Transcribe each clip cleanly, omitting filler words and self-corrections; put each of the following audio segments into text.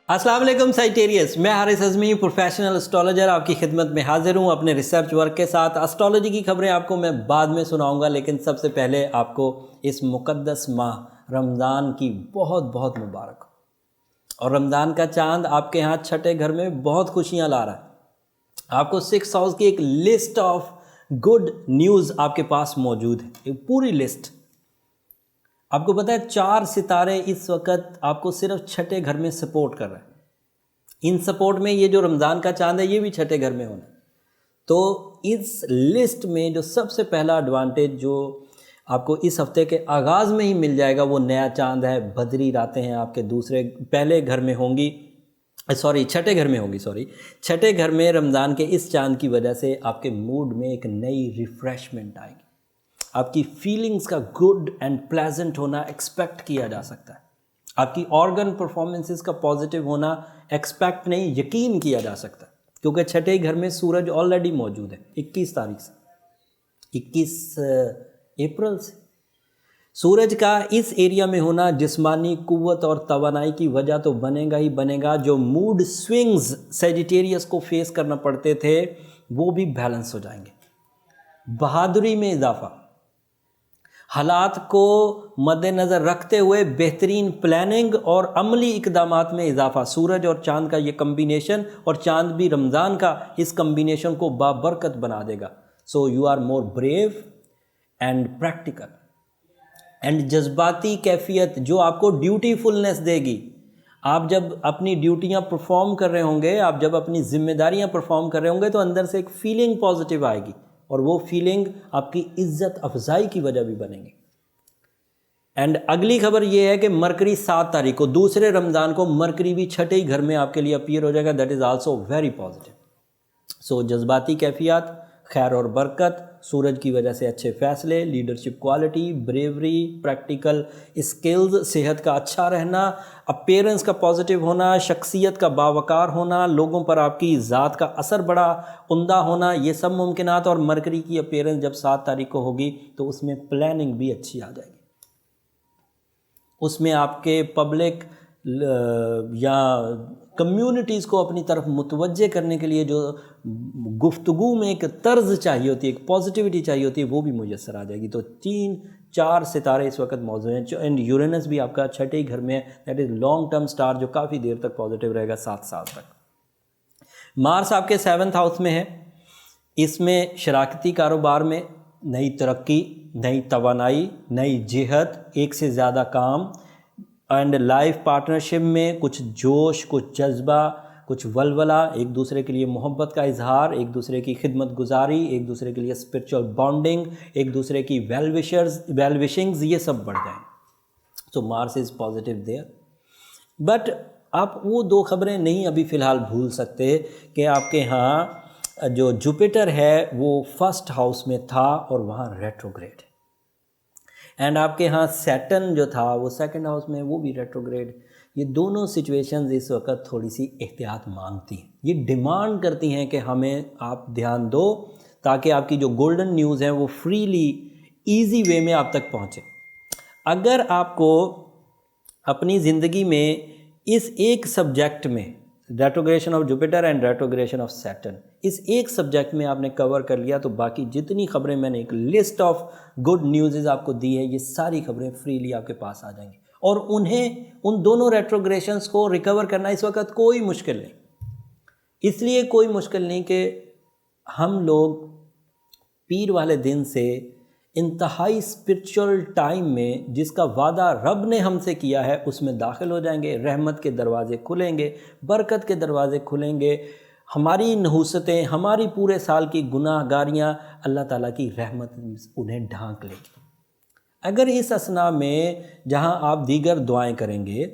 अस्सलाम वालेकुम साइटेरियस, मैं हारिस अज़मी प्रोफेशनल एस्ट्रोलॉजर आपकी खिदमत में हाजिर हूँ अपने रिसर्च वर्क के साथ। एस्ट्रोलॉजी की खबरें आपको मैं बाद में सुनाऊंगा, लेकिन सबसे पहले आपको इस मुक़द्दस माह रमज़ान की बहुत बहुत मुबारक हो। और रमज़ान का चांद आपके यहाँ छठे घर में बहुत खुशियाँ ला रहा है। आपको 6 हाउस की एक लिस्ट ऑफ गुड न्यूज़ आपके पास मौजूद है, एक पूरी लिस्ट। आपको पता है 4 सितारे इस वक्त आपको सिर्फ छठे घर में सपोर्ट कर रहे हैं। इन सपोर्ट में ये जो रमज़ान का चांद है ये भी छठे घर में होना है। तो इस लिस्ट में जो सबसे पहला एडवांटेज जो आपको इस हफ्ते के आगाज़ में ही मिल जाएगा वो नया चांद है। बदरी रातें हैं आपके पहले घर में होंगी, छठे घर में होंगी। छठे घर में रमज़ान के इस चांद की वजह से आपके मूड में एक नई रिफ़्रेशमेंट आएगी। आपकी फीलिंग्स का गुड एंड प्लेजेंट होना एक्सपेक्ट किया जा सकता है। आपकी ऑर्गन परफॉर्मेंसेस का पॉजिटिव होना एक्सपेक्ट नहीं, यकीन किया जा सकता है, क्योंकि छठे घर में सूरज ऑलरेडी मौजूद है 21 तारीख से, 21 अप्रैल से। सूरज का इस एरिया में होना जिस्मानी कुव्वत और तवानाई की वजह तो बनेगा ही बनेगा। जो मूड स्विंग्स सैजिटेरियस को फेस करना पड़ते थे वो भी बैलेंस हो जाएंगे। बहादुरी में इजाफा, हालात को मद्देनज़र रखते हुए बेहतरीन प्लानिंग और अमली इक़दामात में इजाफा। सूरज और चांद का ये कम्बिनेशन, और चांद भी रमज़ान का, इस कम्बिनेशन को बाबरकत बना देगा। So you are more brave and practical and जज्बाती कैफियत जो आपको ड्यूटीफुलनेस देगी। आप जब अपनी ड्यूटियाँ परफॉर्म कर रहे होंगे, आप जब अपनी जिम्मेदारियाँ परफॉर्म कर रहे होंगे तो अंदर से एक फीलिंग पॉजिटिव आएगी, और वो फीलिंग आपकी इज्जत अफजाई की वजह भी बनेगी। एंड अगली खबर ये है कि मरकरी 7 तारीख को, दूसरे रमज़ान को, मरकरी भी छठे ही घर में आपके लिए अपीयर हो जाएगा। That is also very positive. So जज्बाती कैफियत, खैर और बरकत, सूरज की वजह से अच्छे फैसले, leadership quality, bravery, practical skills, सेहत का अच्छा रहना, अपीयरेंस का पॉजिटिव होना, शख्सियत का बावकार होना, लोगों पर आपकी ज़ात का असर बड़ा उम्दा होना, ये सब मुमकिनात। और मरकरी की अपीयरेंस जब 7 तारीख को होगी तो उसमें प्लानिंग भी अच्छी आ जाएगी। उसमें आपके पब्लिक या कम्युनिटीज़ को अपनी तरफ मुतवज्जे करने के लिए जो गुफ्तगू में एक तर्ज चाहिए होती है, एक पॉजिटिविटी चाहिए होती है, वो भी मुयस्सर आ जाएगी। तो 3-4 सितारे इस वक्त मौजूद हैं। एंड यूरेनस भी आपका छठे ही घर में है। That is long term star जो काफ़ी देर तक पॉजिटिव रहेगा, 7 साल तक। मार्स आपके 7th हाउस में है। इसमें शराकती कारोबार में नई तरक्की, नई तवानाई, नई जिहद, एक से ज़्यादा काम, एंड लाइफ पार्टनरशिप में कुछ जोश, कुछ जज्बा, कुछ वलवला, एक दूसरे के लिए मोहब्बत का इजहार, एक दूसरे की खिदमत गुजारी, एक दूसरे के लिए स्पिरिचुअल बॉन्डिंग, एक दूसरे की वेल विशिंग्स, ये सब बढ़ जाएं। So Mars is positive there. But आप वो 2 खबरें नहीं अभी फ़िलहाल भूल सकते कि आपके यहाँ जो जुपिटर है वो 1st हाउस में था और वहाँ रेट्रोग्रेड है। एंड आपके यहाँ सैटर्न जो था वो 2nd हाउस में, वो भी रेट्रोग्रेड। ये दोनों सिचुएशंस इस वक्त थोड़ी सी एहतियात मांगती हैं। ये डिमांड करती हैं कि हमें आप ध्यान दो, ताकि आपकी जो गोल्डन न्यूज़ हैं वो फ्रीली इजी वे में आप तक पहुँचे। अगर आपको अपनी ज़िंदगी में इस एक सब्जेक्ट में, retrogression of Jupiter and retrogression of Saturn, इस एक सब्जेक्ट में आपने कवर कर लिया तो बाकी जितनी खबरें मैंने एक लिस्ट ऑफ गुड न्यूज़ आपको दी है, ये सारी खबरें फ्रीली आपके पास आ जाएंगी। और उन दोनों रेट्रोग्रेशंस को रिकवर करना इस वक्त कोई मुश्किल नहीं। इसलिए कोई मुश्किल नहीं कि हम लोग पीर वाले दिन से इंतहाई स्पिरिचुअल टाइम में, जिसका वादा रब ने हमसे किया है, उसमें दाखिल हो जाएंगे। रहमत के दरवाज़े खुलेंगे, बरकत के दरवाज़े खुलेंगे। हमारी नहूसतें, हमारी पूरे साल की गुनाहगारियाँ, अल्लाह ताला की रहमत उन्हें ढांक लेगी। अगर इस असना में जहाँ आप दीगर दुआएं करेंगे,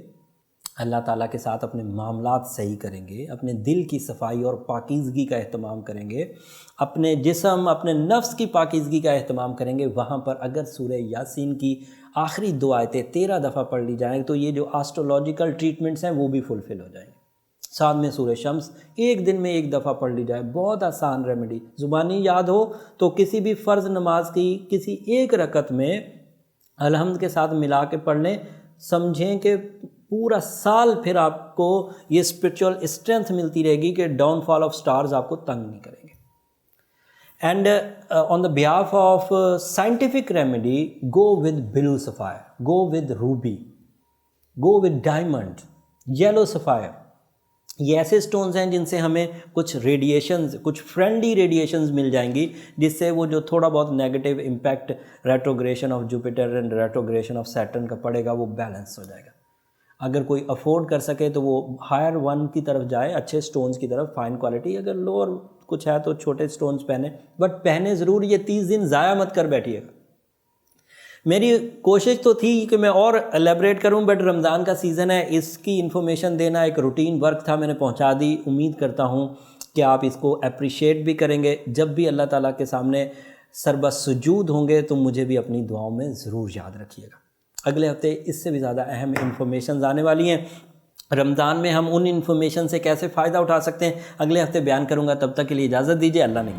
अल्लाह ताला के साथ अपने मामलात सही करेंगे, अपने दिल की सफाई और पाकीज़गी का एहतमाम करेंगे, अपने जिस्म, अपने नफ्स की पाकीज़गी का एहतमाम करेंगे, वहाँ पर अगर सूरह यासीन की आखिरी 2 आयतें 13 दफ़ा पढ़ ली जाएँ तो ये जो एस्ट्रोलॉजिकल ट्रीटमेंट्स हैं वो भी फुलफ़िल हो जाएंगे। साथ में सूरह शम्स एक दिन में 1 दफ़ा पढ़ ली जाए, बहुत आसान रेमेडी। ज़ुबानी याद हो तो किसी भी फ़र्ज़ नमाज की किसी एक रकत में अलहम्द के साथ मिला के पढ़ लें। समझें कि پورا سال پھر آپ کو یہ اسپرچول اسٹرینتھ ملتی رہے گی کہ ڈاؤن فال آف سٹارز آپ کو تنگ نہیں کریں گے. And on the behalf of scientific remedy go with blue sapphire, go with ruby, go with diamond, yellow sapphire. یہ ایسے سٹونز ہیں جن سے ہمیں کچھ ریڈیشنز, کچھ فرینڈلی ریڈیشنز مل جائیں گی, جس سے وہ جو تھوڑا بہت negative impact retrogression of Jupiter and retrogression of Saturn کا پڑے گا وہ بیلنس ہو جائے گا. اگر کوئی افورڈ کر سکے تو وہ ہائر ون کی طرف جائے, اچھے سٹونز کی طرف, فائن کوالٹی. اگر لوور کچھ ہے تو چھوٹے سٹونز پہنے, بٹ پہنے ضرور. یہ 30 دن ضائع مت کر بیٹھیے گا. میری کوشش تو تھی کہ میں اور ایلیبریٹ کروں, بٹ رمضان کا سیزن ہے, اس کی انفارمیشن دینا ایک روٹین ورک تھا, میں نے پہنچا دی. امید کرتا ہوں کہ آپ اس کو اپریشیٹ بھی کریں گے. جب بھی اللہ تعالیٰ کے سامنے سربسجود ہوں گے تو مجھے بھی اپنی دعاؤں میں ضرور یاد رکھیے گا. اگلے ہفتے اس سے بھی زیادہ اہم انفارمیشنز آنے والی ہیں. رمضان میں ہم ان انفارمیشن سے کیسے فائدہ اٹھا سکتے ہیں اگلے ہفتے بیان کروں گا. تب تک کے لیے اجازت دیجیے. اللہ نے